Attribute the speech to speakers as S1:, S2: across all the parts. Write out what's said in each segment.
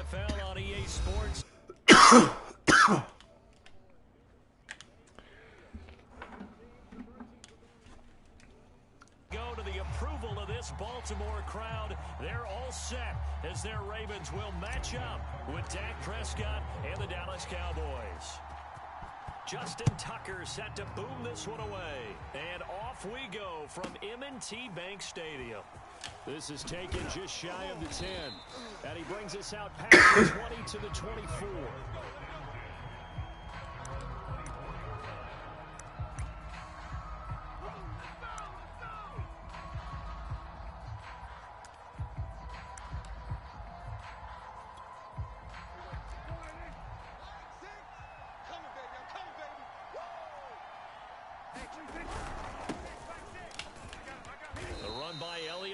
S1: NFL on EA Sports. Go to the approval of this Baltimore crowd. They're all set as their Ravens will match up with Dak Prescott and the Dallas Cowboys. Justin Tucker set to boom this one away. And off we go from M&T Bank Stadium. This is taken just shy of the 10. And he brings us out past the 20 to the 24.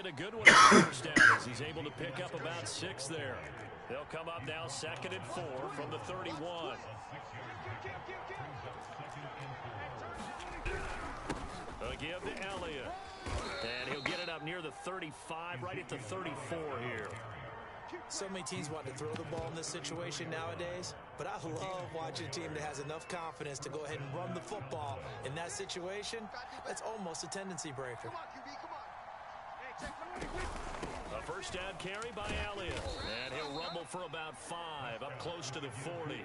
S1: A good one on first down as he's able to pick up about 6 there. They'll come up now 2nd and 4 from the 31. A give to Elliott. And he'll get it up near the 35, right at the 34 here.
S2: So many teams want to throw the ball in this situation nowadays, but I love watching a team that has enough confidence to go ahead and run the football. In that situation, that's almost a tendency breaker.
S1: A first down carry by Elliott. And he'll rumble for about 5, up close to the 40.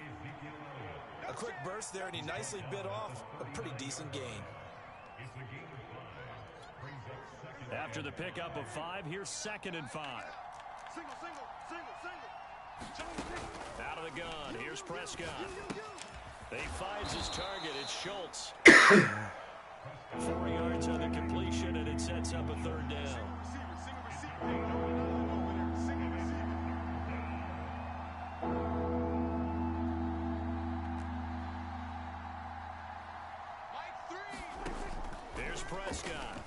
S2: A quick burst there, and he nicely bit off a pretty decent gain.
S1: After the pickup of 5, here's 2nd and 5. Out of the gun, here's Prescott. He finds his target, it's Schultz. 4 yards on the completion, and it sets up a 3rd down. Here's Prescott.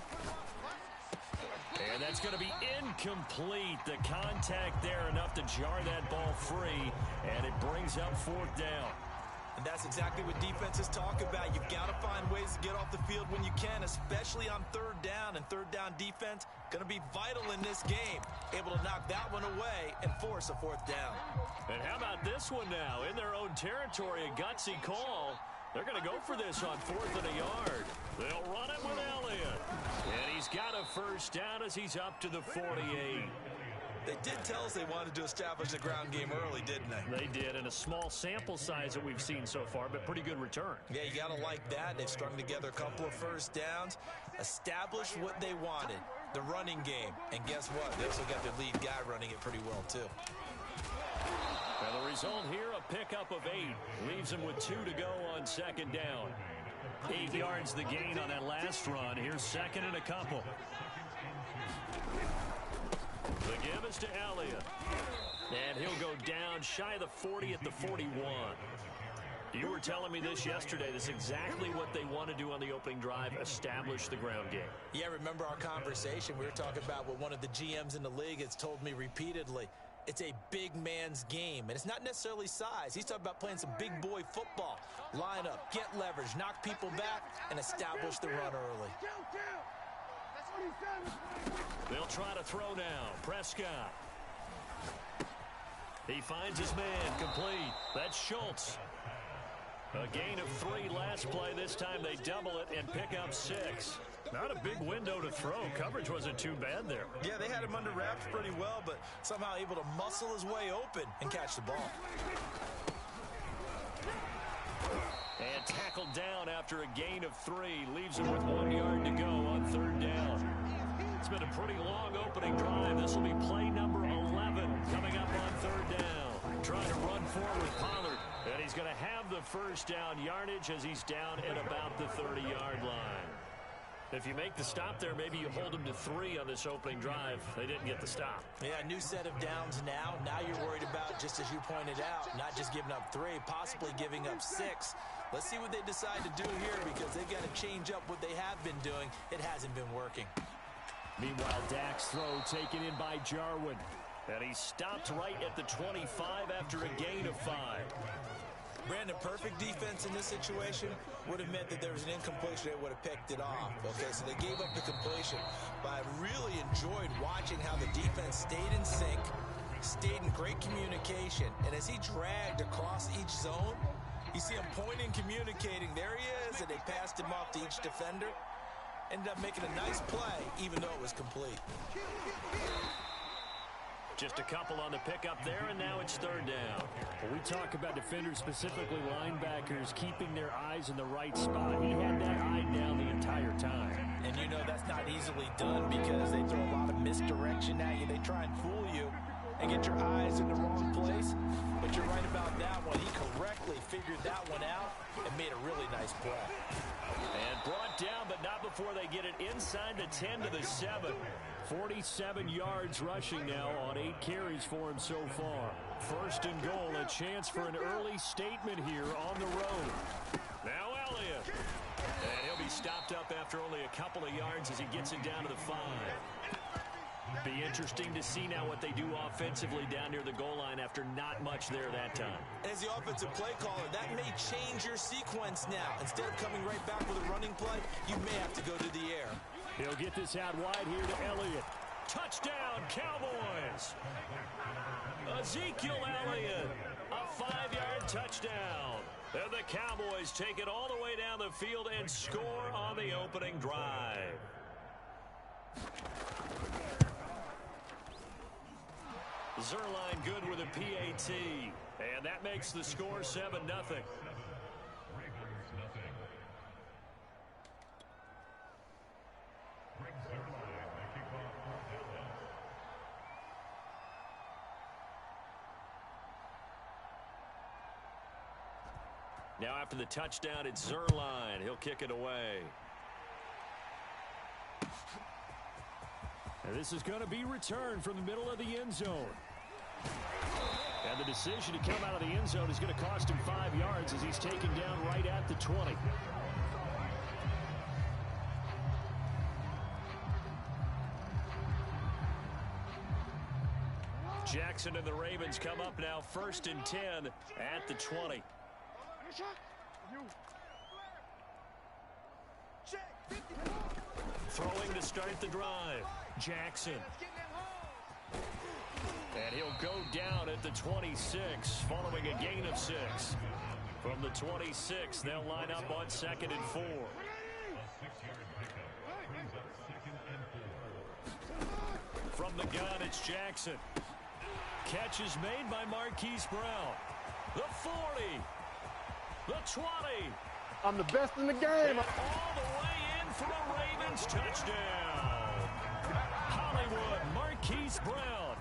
S1: And that's going to be incomplete. The contact there enough to jar that ball free, and it brings up 4th down.
S2: And that's exactly what defenses talk about. You've got to find ways to get off the field when you can, especially on 3rd down. And 3rd down defense going to be vital in this game. Able to knock that one away and force a 4th down.
S1: And how about this one now? In their own territory, a gutsy call. They're going to go for this on 4th and a yard. They'll run it with Elliott. And he's got a first down as he's up to the 48.
S2: They did tell us they wanted to establish the ground game early, didn't they?
S1: They did, and a small sample size that we've seen so far, but pretty good return.
S2: Yeah, you got to like that. They've strung together a couple of first downs, established what they wanted, the running game. And guess what? They also got their lead guy running it pretty well, too.
S1: And the result here, a pickup of 8. Leaves them with 2 to go on 2nd down. 8 yards the gain on that last run. Here's 2nd and a couple. The give is to Elliott. And he'll go down shy of the 40 at the 41. You were telling me this yesterday. This is exactly what they want to do on the opening drive, establish the ground game.
S2: Yeah, remember our conversation? We were talking about what one of the GMs in the league has told me repeatedly. It's a big man's game, and it's not necessarily size. He's talking about playing some big boy football. Line up, get leverage, knock people back, and establish the run early.
S1: They'll try to throw now. Prescott. He finds his man complete. That's Schultz. A gain of 3 last play. This time they double it and pick up 6. Not a big window to throw. Coverage wasn't too bad there.
S2: Yeah, they had him under wraps pretty well, but somehow able to muscle his way open and catch the ball.
S1: And tackled down after a gain of 3. Leaves him with 1 yard to go on 3rd down. It's been a pretty long opening drive. This will be play number 11 coming up on 3rd down. Trying to run forward Pollard. And he's going to have the first down yardage as he's down at about the 30-yard line. If you make the stop there, maybe you hold them to 3 on this opening drive. They didn't get the stop.
S2: Yeah, new set of downs now. Now you're worried about, just as you pointed out, not just giving up 3, possibly giving up 6. Let's see what they decide to do here, because they've got to change up what they have been doing. It hasn't been working.
S1: Meanwhile, Dak's throw taken in by Jarwin. And he stopped right at the 25 after a gain of 5.
S2: Brandon, perfect defense in this situation would have meant that there was an incompletion. They would have picked it off. Okay, so they gave up the completion. But I really enjoyed watching how the defense stayed in sync, stayed in great communication, as he dragged across each zone, you see him pointing, communicating. There he is, and they passed him off to each defender. Ended up making a nice play, even though it was complete.
S1: Just a couple on the pickup there, and now it's third down.
S3: When we talk about defenders, specifically linebackers, keeping their eyes in the right spot, he had that eye down the entire time.
S2: And you know that's not easily done because they throw a lot of misdirection at you. They try and fool you and get your eyes in the wrong place. But you're right about that one. He correctly figured that one out and made a really nice play.
S1: And brought down, but not before they get it inside the 10 to the 7.
S3: 47 yards rushing now on 8 carries for him so far.
S1: First and goal, a chance for an early statement here on the road. Now Elliott. And he'll be stopped up after only a couple of yards as he gets it down to the 5. Be interesting to see now what they do offensively down near the goal line after not much there that time.
S2: As the offensive play caller, that may change your sequence now. Instead of coming right back with a running play, you may have to go to the air.
S3: He'll get this out wide here to Elliott.
S1: Touchdown, Cowboys! Ezekiel Elliott, a 5-yard touchdown. And the Cowboys take it all the way down the field and score on the opening drive. Zerline good with a PAT. And that makes the score 7-0. Now after the touchdown, it's Zerline. He'll kick it away.
S3: And this is going to be returned from the middle of the end zone. And the decision to come out of the end zone is going to cost him 5 yards as he's taken down right at the 20.
S1: Jackson and the Ravens come up now first and 10 at the 20. Throwing to start the drive. Jackson. And he'll go down at the 26 following a gain of 6. From the 26, they'll line up on 2nd and 4. From the gun, it's Jackson. Catch is made by Marquise Brown. The 40. The 20.
S4: I'm the best in the game.
S1: And all the way in for a Ravens touchdown. Hollywood, Marquise Brown,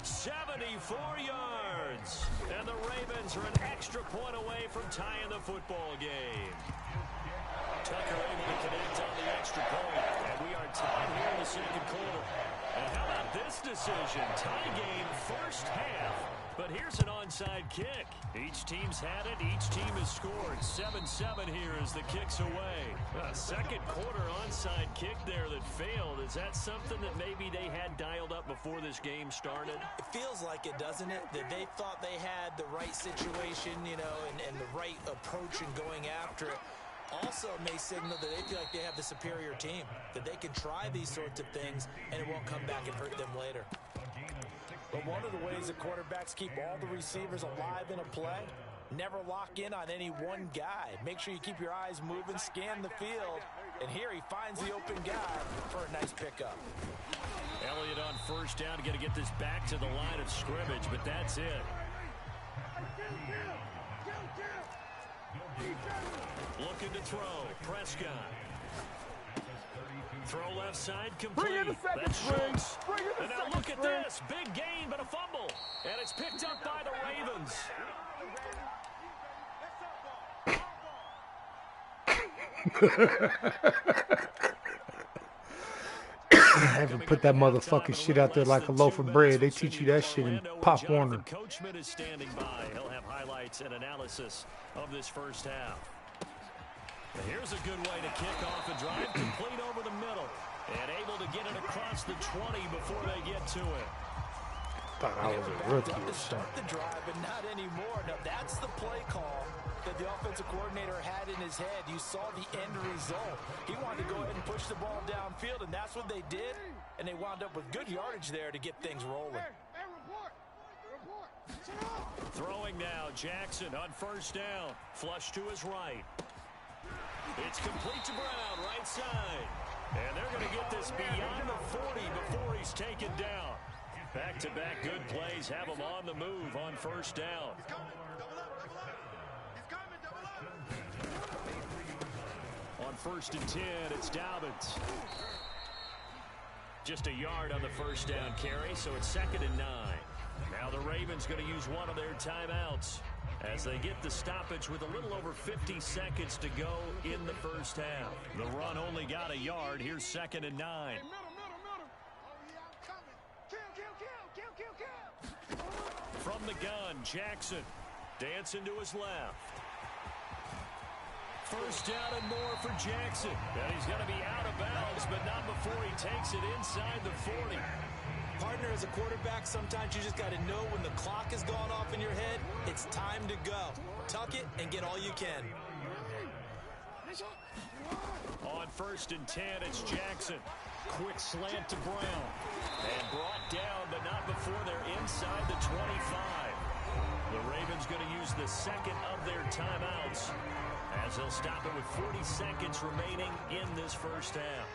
S1: 74 yards. And the Ravens are an extra point away from tying the football game. Tucker able to connect on the extra point. And we are tied here in the second quarter. And how about this decision? Tie game first half. But here's an onside kick. Each team's had it. Each team has scored. 7-7 here as the kick's away. A second quarter onside kick there that failed. Is that something that maybe they had dialed up before this game started?
S2: It feels like it, doesn't it? That they thought they had the right situation, you know, and the right approach in going after it. Also may signal that they feel like they have the superior team, that they can try these sorts of things and it won't come back and hurt them later. But one of the ways that quarterbacks keep all the receivers alive in a play, never lock in on any one guy. Make sure you keep your eyes moving, scan the field, and here he finds the open guy for a nice pickup.
S1: Elliott on first down, going to get this back to the line of scrimmage, but that's it. Looking to throw. Prescott. Throw left side complete. That's Schultz. And now look at this. Big gain, but a fumble. And it's picked up by the Ravens.
S4: I haven't put that motherfucking shit out there like a loaf of bread. They teach you that shit in Pop Warner.
S1: Coachman is standing by. He'll have highlights and analysis of this first half. Here's a good way to kick off a drive, complete over the middle, and able to get it across the 20 before they get to it.
S4: Thought I was a rookie.
S2: To start the drive, but not anymore. Now that's the play call that the offensive coordinator had in his head. You saw the end result. He wanted to go ahead and push the ball downfield, and that's what they did. And they wound up with good yardage there to get things rolling.
S1: Throwing now, Jackson on first down. Flush to his right. It's complete to Brown, right side. And they're going to get this beyond the 40 before he's taken down. Back-to-back good plays have him on the move on first down. On 1st and 10, it's Dobbins. Just a yard on the first down carry, so it's 2nd and 9. Now the Ravens going to use one of their timeouts as they get the stoppage with a little over 50 seconds to go in the first half. The run only got a yard. Here's 2nd and 9. From the gun, Jackson dancing to his left. First down and more for Jackson. And he's going to be out of bounds, but not before he takes it inside the 40.
S2: Partner, as a quarterback, sometimes you just got to know when the clock has gone off in your head, it's time to go. Tuck it and get all you can.
S1: On 1st and 10, it's Jackson. Quick slant to Brown. And brought down, but not before they're inside the 25. The Ravens going to use the 2nd of their timeouts as they'll stop it with 40 seconds remaining in this first half.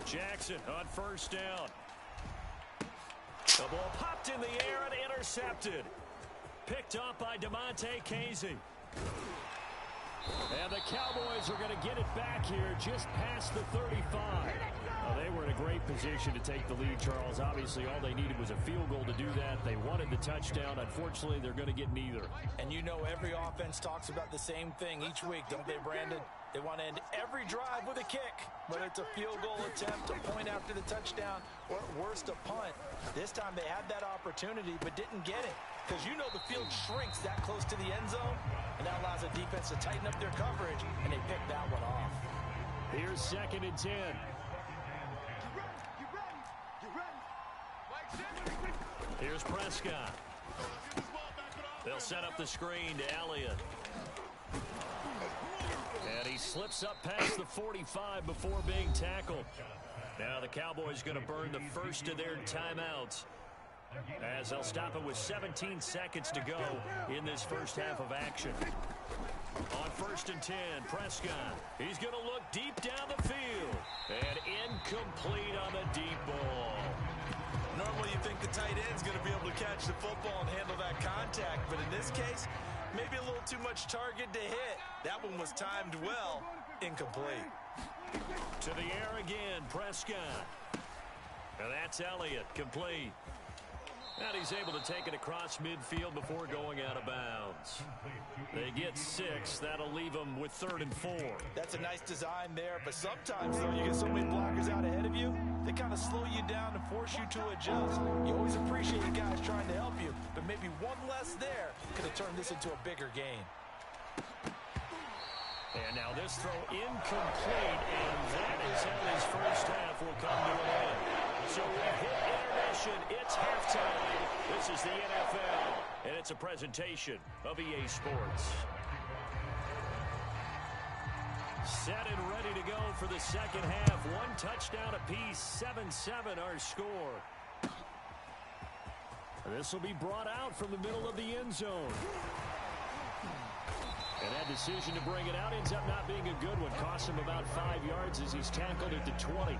S1: Jackson on first down. The ball popped in the air and intercepted. Picked up by DeMonte Casey. And the Cowboys are going to get it back here just past the 35. Well, they were in a great position to take the lead, Charles. Obviously, all they needed was a field goal to do that. They wanted the touchdown. Unfortunately, they're going to get neither.
S2: And you know every offense talks about the same thing each week, don't they, Brandon? They want to end every drive with a kick, whether it's a field goal attempt, a point after the touchdown, or at worst, a punt. This time they had that opportunity but didn't get it because you know the field shrinks that close to the end zone, and that allows the defense to tighten up their coverage, and they picked that one off.
S3: Here's 2nd and 10.
S1: Here's Prescott. They'll set up the screen to Elliott. And he slips up past the 45 before being tackled. Now the Cowboys going to burn the first of their timeouts as they'll stop it with 17 seconds to go in this first half of action. On 1st and 10, Prescott. He's going to look deep down the field. And incomplete on the deep ball.
S2: Normally you think the tight end's going to be able to catch the football and handle that contact, but in this case, maybe a little too much target to hit. That one was timed well. Incomplete.
S1: To the air again, Prescott. Now that's Elliott, complete. And he's able to take it across midfield before going out of bounds. They get 6. That'll leave them with 3rd and 4.
S2: That's a nice design there, but sometimes, though, you get so many blockers out ahead of you, they kind of slow you down and force you to adjust. You always appreciate the guys trying to help you, but maybe one less there could have turned this into a bigger gain.
S1: And now this throw incomplete, and that is how this first half will come to an end. So we hit intermission. It's halftime. This is the NFL, and it's a presentation of EA Sports. Set and ready to go for the second half. One touchdown apiece, 7-7 our score. This will be brought out from the middle of the end zone. And that decision to bring it out ends up not being a good one. Costs him about 5 yards as he's tackled at the 20.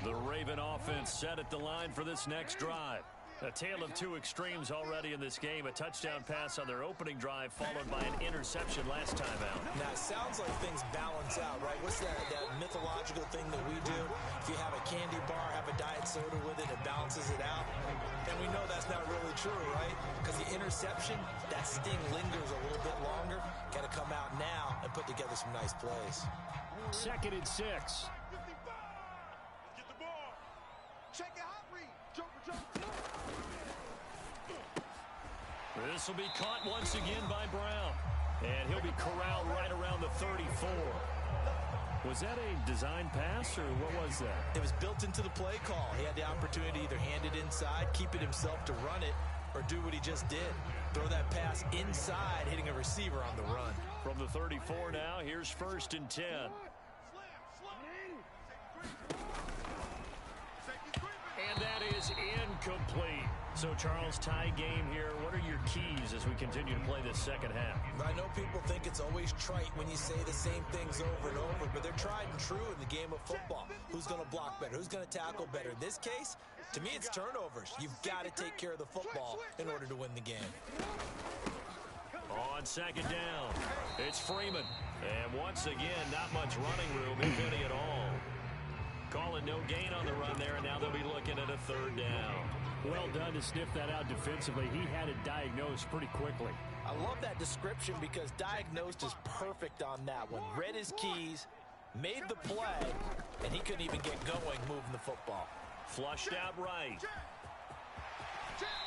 S1: The Raven offense set at the line for this next drive. A tale of two extremes already in this game. A touchdown pass on their opening drive followed by an interception last time out.
S2: Now, it sounds like things balance out, right? What's that mythological thing that we do? If you have a candy bar, have a diet soda with it, it balances it out. And we know that's not really true, right? Because the interception, that sting lingers a little bit longer. Got to come out now and put together some nice plays.
S3: 2nd and 6.
S5: Get the ball. Check it out, read. Jumper.
S1: This will be caught once again by Brown. And he'll be corralled right around the 34. Was that a design pass, or what was that?
S2: It was built into the play call. He had the opportunity to either hand it inside, keep it himself to run it, or do what he just did. Throw that pass inside, hitting a receiver on the run.
S3: From the 34 now, here's 1st and 10. And that is incomplete. So, Charles, tie game here. What are your keys as we continue to play this second half?
S2: I know people think it's always trite when you say the same things over and over, but they're tried and true in the game of football. Who's going to block better? Who's going to tackle better? In this case, to me, it's turnovers. You've got to take care of the football in order to win the game.
S3: On 2nd down, it's Freeman. And once again, not much running room, if any at all. Calling no gain on the run there, and now they'll be looking at a 3rd down. Well done to sniff that out defensively. He had it diagnosed pretty quickly.
S2: I love that description because diagnosed is perfect on that one. Read his keys, made the play, and he couldn't even get going moving the football.
S3: Flushed out right.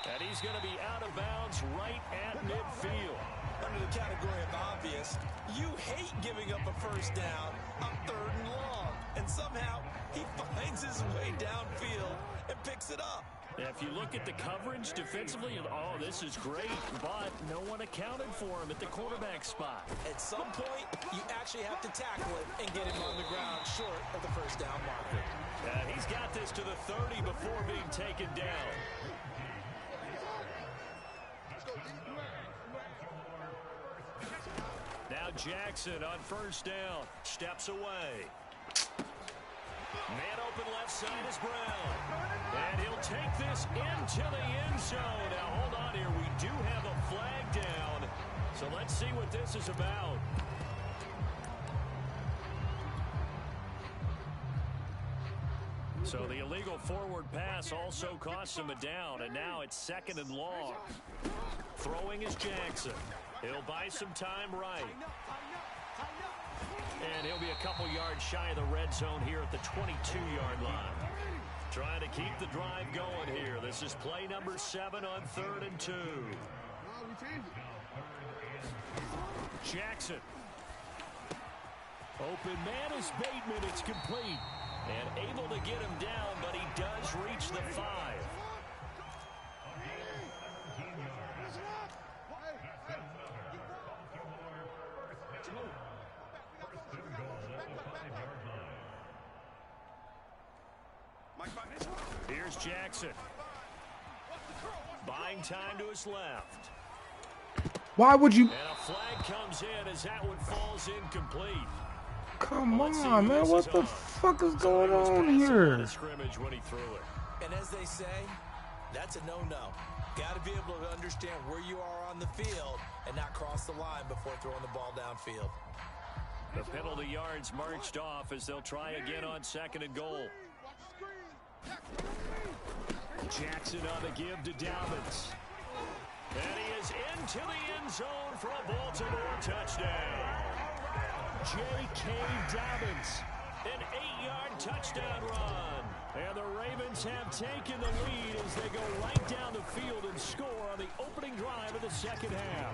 S3: And he's going to be out of bounds right at midfield.
S2: Under the category of obvious, you hate giving up a 1st down on 3rd and long. And somehow, he finds his way downfield and picks it up.
S3: If you look at the coverage defensively, oh, this is great, but no one accounted for him at the quarterback spot.
S2: At some point, you actually have to tackle it and get him on the ground short of the 1st down marker.
S3: He's got this to the 30 before being taken down. Now Jackson on 1st down, steps away. Man open left side is Brown. And he'll take this into the end zone. Now hold on here, we do have a flag down. So let's see what this is about. So the illegal forward pass also costs him a down, and now it's 2nd and long. Throwing is Jackson. He'll buy some time right. And he'll be a couple yards shy of the red zone here at the 22-yard line. Trying to keep the drive going here. This is play number 7 on 3rd and 2. Jackson. Open man is Bateman. It's complete. And able to get him down, but he does reach the 5. Here's Jackson. Buying time to his left.
S4: Why would you?
S3: And a flag comes in as that one falls incomplete.
S4: Come on, man. What the fuck is going on here?
S3: Scrimmage when he threw it.
S2: And as they say, that's a no-no. Got to be able to understand where you are on the field and not cross the line before throwing the ball downfield.
S3: The penalty yards marched off as they'll try again on 2nd and goal. Jackson on the give to Dobbins. And he is into the end zone for a Baltimore touchdown. J.K. Dobbins, an 8-yard touchdown run. And the Ravens have taken the lead as they go right down the field and score on the opening drive of the second half.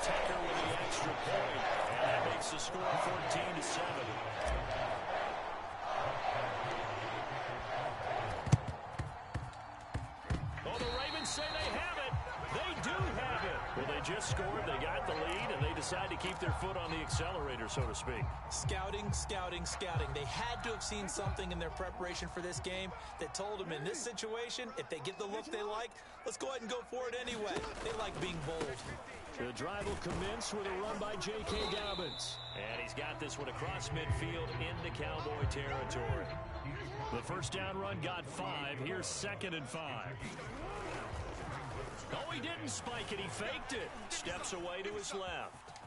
S3: Tucker with the extra point, and that makes the score 14-7. Oh, the Ravens say they have it. They do have it. Well, they just scored, they got the lead, and they decide to keep their foot on the accelerator, so to speak.
S2: Scouting, scouting, scouting. They had to have seen something in their preparation for this game that told them in this situation, if they get the look they like, let's go ahead and go for it anyway. They like being bold.
S3: The drive will commence with a run by J.K. Dobbins. And he's got this one across midfield into Cowboy territory. The first down run got 5. Here's 2nd and 5. Oh, he didn't spike it. He faked it. Steps away to his left.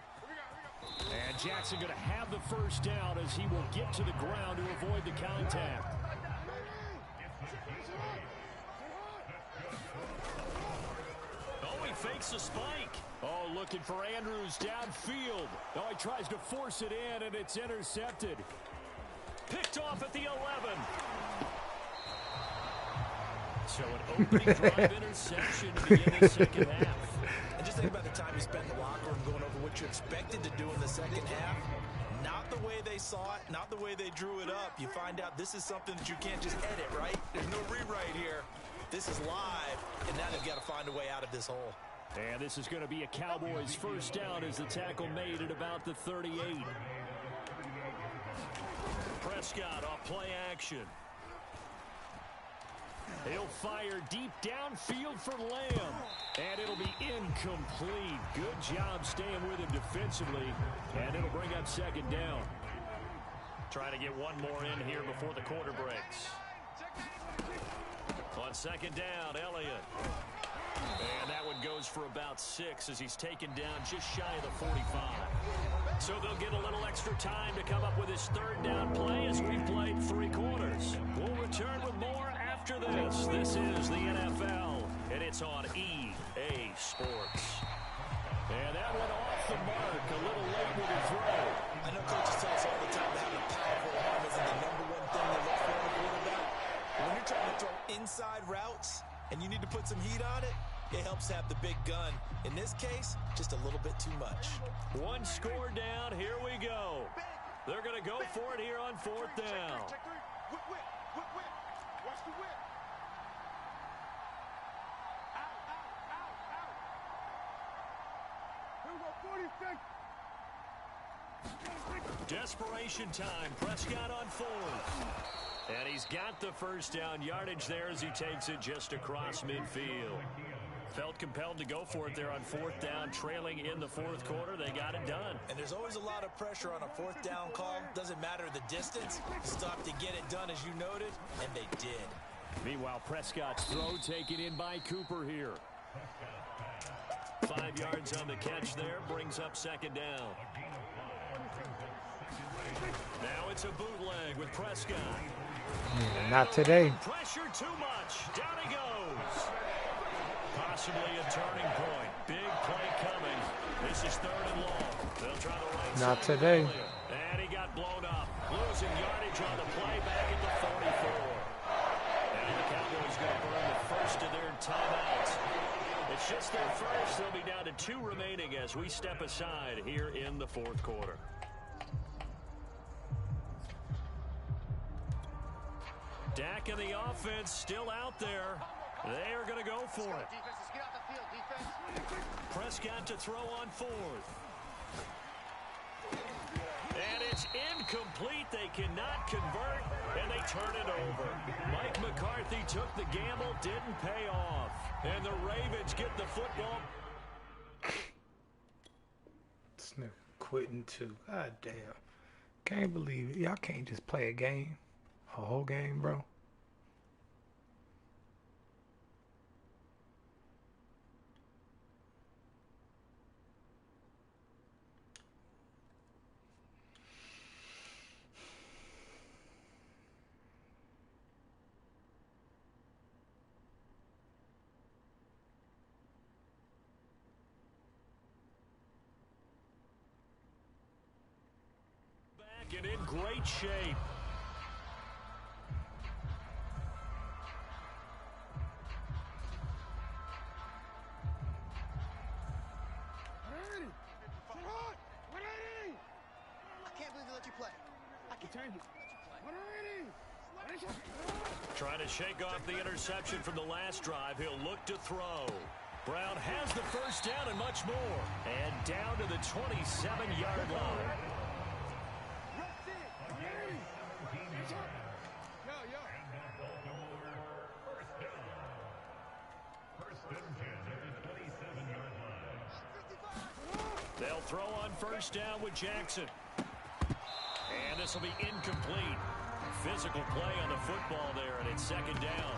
S3: And Jackson going to have the first down as he will get to the ground to avoid the contact. Oh, he fakes the spike. Oh, looking for Andrews downfield. Oh, he tries to force it in, and it's intercepted. Picked off at the 11. So an opening drive interception to begin the second half.
S2: And just think about the time you spent in the locker room going over what you expected to do in the second half. Not the way they saw it, not the way they drew it up. You find out this is something that you can't just edit, right? There's no rewrite here. This is live, and now they've got to find a way out of this hole.
S3: And this is going to be a Cowboys first down as the tackle made at about the 38. Prescott off play action. He'll fire deep downfield for Lamb. And it'll be incomplete. Good job staying with him defensively. And it'll bring up second down. Trying to get one more in here before the quarter breaks. On second down, Elliott. And that one goes for about 6 as he's taken down just shy of the 45. So they'll get a little extra time to come up with his third down play as we've played 3 quarters. We'll return with more after this. This is the NFL, and it's on EA Sports. And that went off the mark a little late with the throw.
S2: I know coaches tell us all the time that having a powerful arm isn't the #1 thing they look for in a quarterback. When you're trying to throw inside routes and you need to put some heat on it, it helps have the big gun. In this case, just a little bit too much.
S3: 1 score down. Here we go. They're going to go for it here on 4th down.
S5: Check 3. Whip, whip, whip, whip. Watch the whip. Out, out, out, out. Here we go, 46.
S3: Desperation time. Prescott on 4th. And he's got the first down yardage there as he takes it just across midfield. Felt compelled to go for it there on 4th down, trailing in the 4th quarter. They got it done.
S2: And there's always a lot of pressure on a 4th down call. Doesn't matter the distance. Stop to get it done, as you noted, and they did.
S3: Meanwhile, Prescott's throw taken in by Cooper here. 5 yards on the catch there, brings up second down. Now it's a bootleg with Prescott.
S4: Yeah, not today.
S3: Pressure too much. Down he goes. Possibly a turning point. Big play coming. This is 3rd and long. They'll try the right
S4: Not
S3: side.
S4: today.
S3: And he got blown up. Losing yardage on the play back at the 44. And the Cowboys going to burn the first of their timeouts. It's just their first. They'll be down to 2 remaining as we step aside here in the 4th quarter. Dak and the offense still out there. They are going to go for it.
S5: Defense, get out the field, defense.
S3: Prescott to throw on 4th. And it's incomplete. They cannot convert, and they turn it over. Mike McCarthy took the gamble, didn't pay off. And the Ravens get the football.
S4: This nigga quitting too. God damn. Can't believe it. Y'all can't just play a game. A whole game, bro.
S3: And in great shape.
S5: I can't believe they let you play. I can't let you play.
S3: Trying to shake off the interception from the last drive. He'll look to throw. Brown has the first down and much more. And down to the 27-yard line. They'll throw on first down with Jackson. And this will be incomplete. Physical play on the football there, and it's second down.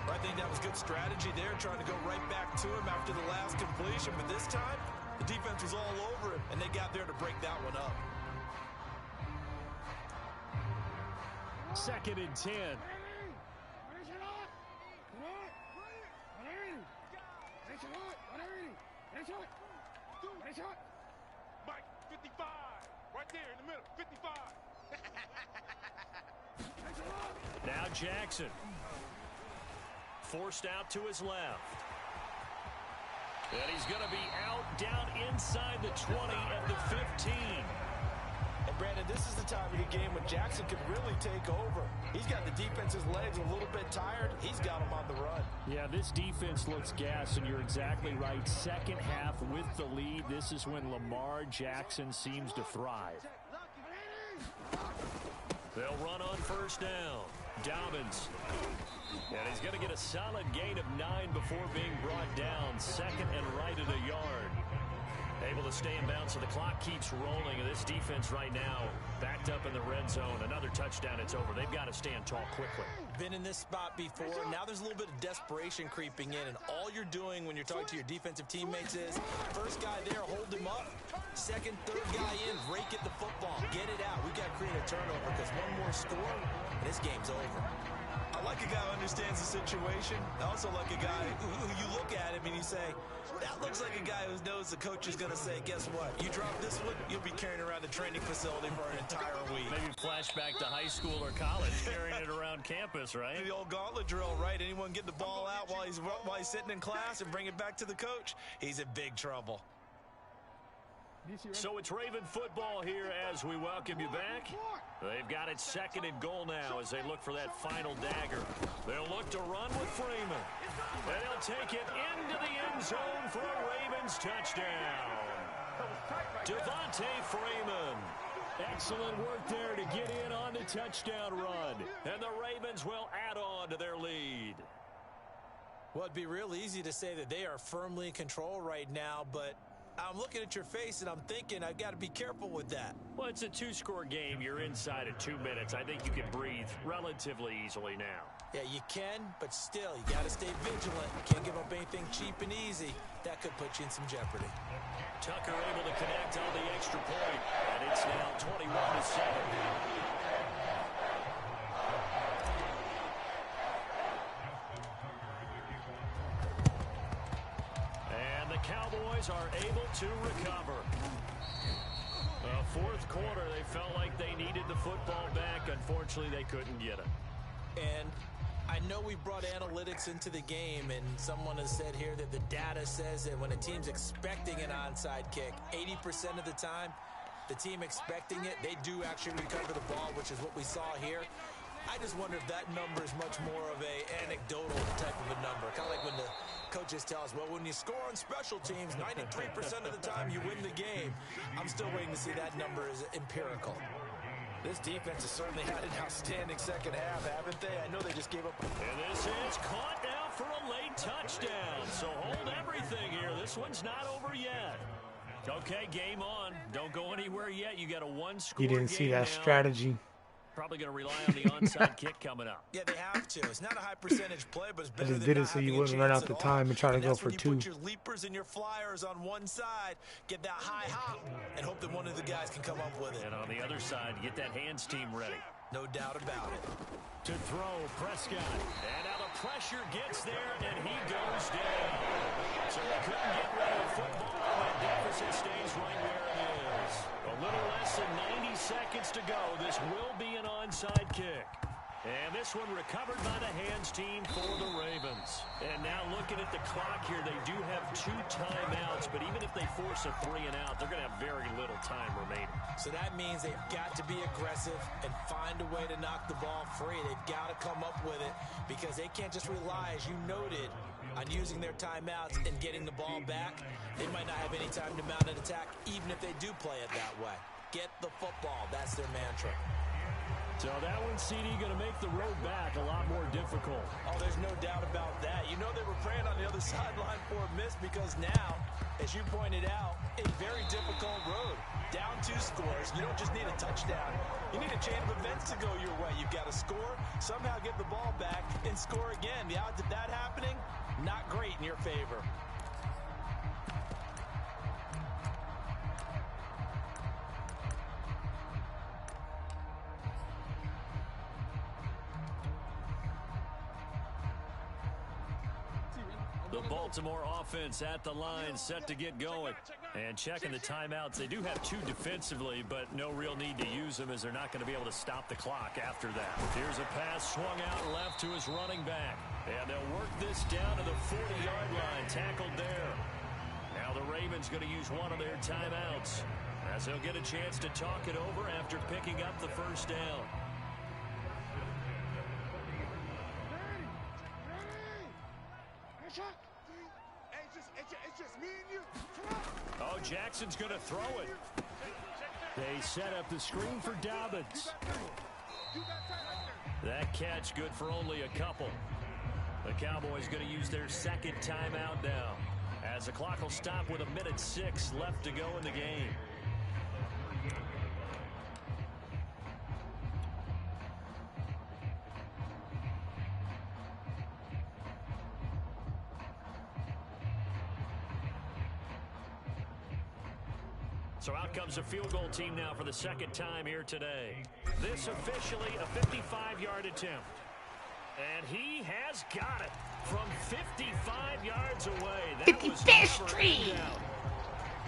S2: I think that was good strategy there, trying to go right back to him after the last completion. But this time, the defense was all over him, and they got there to break that one up.
S3: 2nd and 10.
S5: Mike, 55. Right there in the middle, 55.
S3: Now Jackson. Forced out to his left. And he's going to be out down inside the 20 at the 15.
S2: And Brandon, this is the time of the game when Jackson can really take over. He's got the defense's legs a little bit tired. He's got them on the run.
S3: Yeah, this defense looks gassed, and you're exactly right. Second half with the lead, this is when Lamar Jackson seems to thrive.
S1: They'll run on first down. Dobbins. And he's going to get a solid gain of 9 before being brought down. Second and right at a yard. Able to stay in bounds, so the clock keeps rolling. And this defense right now backed up in the red zone. Another touchdown, it's over. They've got to stand tall quickly.
S2: Been in this spot before. Now there's a little bit of desperation creeping in, and all you're doing when you're talking to your defensive teammates is first guy there, hold him up. Second, third guy in, rake at the football. Get it out. We've got to create a turnover because one more score, and this game's over. I like a guy who understands the situation. I also like a guy who you look at him and you say, that looks like a guy who knows the coach is going to say, guess what? You drop this one, you'll be carrying around the training facility for an entire week.
S1: Maybe flashback to high school or college, carrying it around campus, right?
S2: The old gauntlet drill, right? Anyone get the ball out while he's sitting in class and bring it back to the coach, he's in big trouble.
S1: So it's Raven football here as we welcome you back. They've got it second and goal now as they look for that final dagger. They'll look to run with Freeman. And he'll take it into the end zone for a Ravens touchdown. Devontae Freeman.
S3: Excellent work there to get in on the touchdown run.
S1: And the Ravens will add on to their lead.
S2: Well, it'd be real easy to say that they are firmly in control right now, but I'm looking at your face and I'm thinking I've got to be careful with that.
S1: Well, it's a 2-score game. You're inside of 2 minutes. I think you can breathe relatively easily now.
S2: Yeah, you can, but still, you got to stay vigilant. You can't give up anything cheap and easy. That could put you in some jeopardy.
S1: Tucker able to connect on the extra point, and it's now 21-7. Cowboys are able to recover. Fourth quarter, they felt like they needed the football back. Unfortunately, they couldn't get it.
S2: And I know we brought analytics into the game, and someone has said here that the data says that when a team's expecting an onside kick, 80% of the time, the team expecting it, they do actually recover the ball, which is what we saw here. I just wonder if that number is much more of a anecdotal type of a number. Kind of like when the coaches tell us, well, when you score on special teams, 93% of the time you win the game. I'm still waiting to see that number is empirical. This defense has certainly had an outstanding second half, haven't they? I know they just gave up.
S1: And this is caught now for a late touchdown. So hold everything here. This one's not over yet. Okay, game on. Don't go anywhere yet. You got a one-score game.
S4: You didn't see that
S1: now.
S4: Strategy.
S1: Probably going to rely on the onside kick coming up.
S2: Yeah, they have to. It's not a high percentage play, but it's better
S4: just
S2: than
S4: did it
S2: not
S4: so you
S2: having a
S4: wouldn't run
S2: chance
S4: out the
S2: at
S4: time
S2: all.
S4: and try to
S2: And
S4: go
S2: that's
S4: for
S2: when you
S4: two.
S2: put your leapers and your flyers on one side, get that high hop, and hope that one of the guys can come up with it.
S1: And on the other side, get that hands team ready.
S2: No doubt about it.
S3: To throw, Prescott.
S1: And now the pressure gets there, and he goes down. So they couldn't get rid of the football, and that deficit stays right where it is. A little less than 90 seconds to go. This will be an onside kick. And this one recovered by the hands team for the Ravens. And now looking at the clock here, they do have 2 timeouts, but even if they force a 3 and out, they're going to have very little time remaining.
S2: So that means they've got to be aggressive and find a way to knock the ball free. They've got to come up with it because they can't just rely, as you noted, on using their timeouts and getting the ball back. They might not have any time to mount an attack, even if they do play it that way. Get the football. That's their mantra.
S3: So that one, CD, going to make the road back a lot more difficult.
S2: Oh, there's no doubt about that. You know they were praying on the other sideline for a miss because now, as you pointed out, a very difficult road. Down 2 scores. You don't just need a touchdown. You need a chain of events to go your way. You've got to score, somehow get the ball back, and score again. The odds of that happening, not great in your favor.
S1: The Baltimore offense at the line, set to get going. And checking the timeouts. They do have 2 defensively, but no real need to use them as they're not going to be able to stop the clock after that. Here's a pass swung out left to his running back. And they'll work this down to the 40-yard line, tackled there. Now the Ravens going to use one of their timeouts. As he'll get a chance to talk it over after picking up the first down.
S5: It's just me and you. Come on.
S3: Oh, Jackson's going to throw it. They set up the screen for Dobbins.
S1: That catch good for only a couple. The Cowboys going to use their second timeout now, as the clock will stop with 1:06 left to go in the game. So out comes a field goal team now for the second time here today. This officially a 55-yard attempt. And he has got it from 55 yards away. That was never in doubt.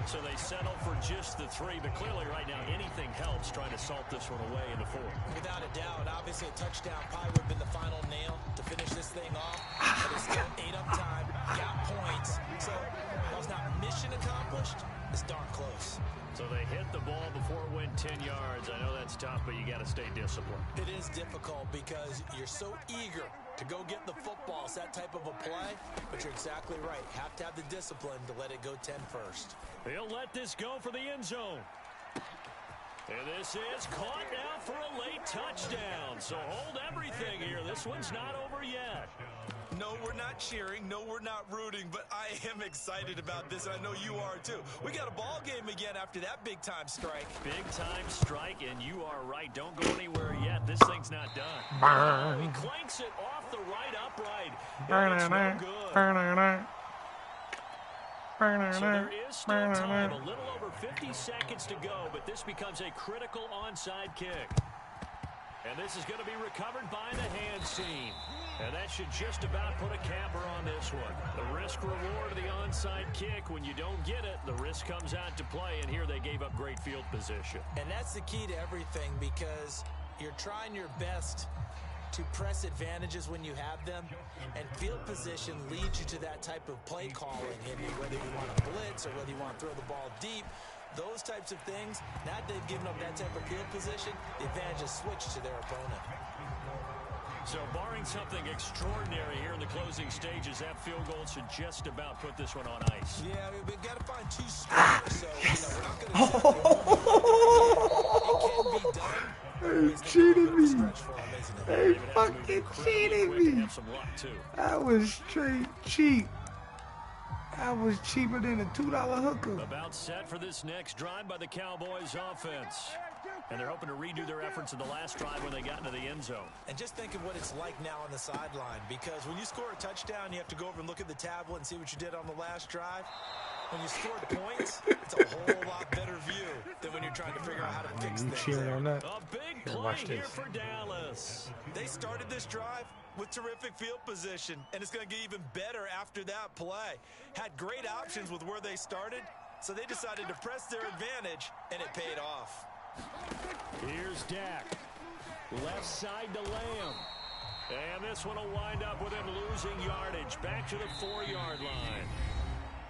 S1: So they settle for just the 3, but clearly right now anything helps trying to salt this one away in the 4th.
S2: Without a doubt, obviously a touchdown probably would have been the final nail to finish this thing off. But it's still ate up time, got points. So that was not mission accomplished. It's darn close.
S1: So they hit the ball before it went 10 yards. I know that's tough, but you got to stay disciplined.
S2: It is difficult because you're so eager to go get the football. It's that type of a play, but you're exactly right. Have to have the discipline to let it go 10 first.
S3: He'll let this go for the end zone.
S1: And this is caught now for a late touchdown. So hold everything here. This one's not over yet.
S2: No, we're not cheering. No, we're not rooting, but I am excited about this, and I know you are too. We got a ball game again after that big-time strike.
S1: Big-time strike, and you are right. Don't go anywhere yet. This thing's not done. He clanks it off the right upright. It's no good. So there is still time, a little over 50 seconds to go, but this becomes a critical onside kick. And this is going to be recovered by the hands team. And that should just about put a capper on this one. The risk-reward of the onside kick, when you don't get it, the risk comes out to play, and here they gave up great field position.
S2: And that's the key to everything, because you're trying your best to press advantages when you have them, and field position leads you to that type of play calling. And whether you want to blitz or whether you want to throw the ball deep, those types of things, now that they've given up that type of field position, the advantage is switched to their opponent.
S1: So barring something extraordinary here in the closing stages, that field goal should just about put this one on ice.
S2: Yeah, we've got to find 2 scores, so we're not going to it can be done.
S4: They cheated me. They fucking cheated me. That was straight cheap. That was cheaper than a $2 hooker.
S1: About set for this next drive by the Cowboys offense. And they're hoping to redo their efforts in the last drive when they got into the end zone.
S2: And just think of what it's like now on the sideline, because when you score a touchdown, you have to go over and look at the tablet and see what you did on the last drive. When you scored points, it's a whole lot better view than when you're trying to figure out how to fix things.
S4: Cheering on that.
S1: A big
S4: Here,
S1: play
S4: watch
S1: here
S4: this.
S1: for Dallas.
S2: They started this drive with terrific field position, and it's going to get even better after that play. Had great options with where they started, so they decided to press their advantage, and it paid off.
S3: Here's Dak. Left side to Lamb.
S1: And this one will wind up with him losing yardage back to the 4-yard line.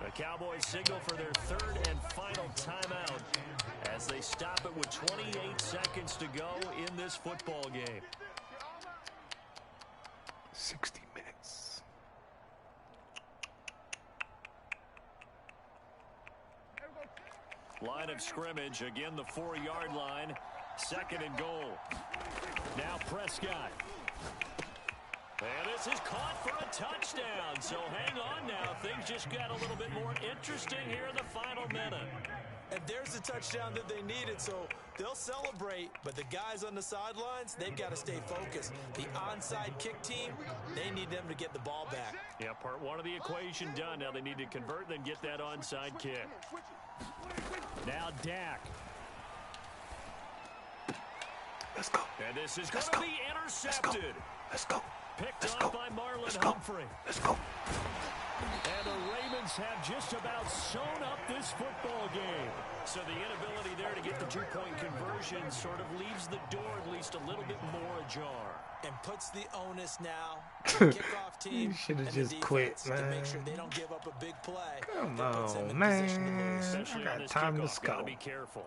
S1: The Cowboys signal for their 3rd and final timeout as they stop it with 28 seconds to go in this football game.
S4: 60 minutes.
S1: Line of scrimmage, again the 4-yard line. 2nd and goal. Now Prescott. And this is caught for a touchdown. So hang on now. Things just got a little bit more interesting here in the final minute.
S2: And there's the touchdown that they needed, so they'll celebrate. But the guys on the sidelines, they've got to stay focused. The onside kick team, they need them to get the ball back.
S1: Yeah, part 1 of the equation done. Now they need to convert and then get that onside kick.
S3: Now Dak.
S4: Let's go.
S1: And this is going to be intercepted.
S4: Let's go.
S1: Picked up by Marlon Humphrey.
S4: Let's go.
S1: And the Ravens have just about sewn up this football game. So the inability there to get the 2-point conversion sort of leaves the door at least a little bit more ajar.
S2: And puts the onus now on the kickoff team
S4: You should have
S2: and the
S4: just quit,
S2: defense to make
S4: man.
S2: sure they don't give up a big play.
S4: Come
S2: that puts them
S4: on,
S2: in position to
S4: man.
S2: lose.
S1: Especially
S4: I
S1: on
S4: got
S1: this
S4: time to
S1: kickoff. Gotta
S4: scout.
S1: be careful.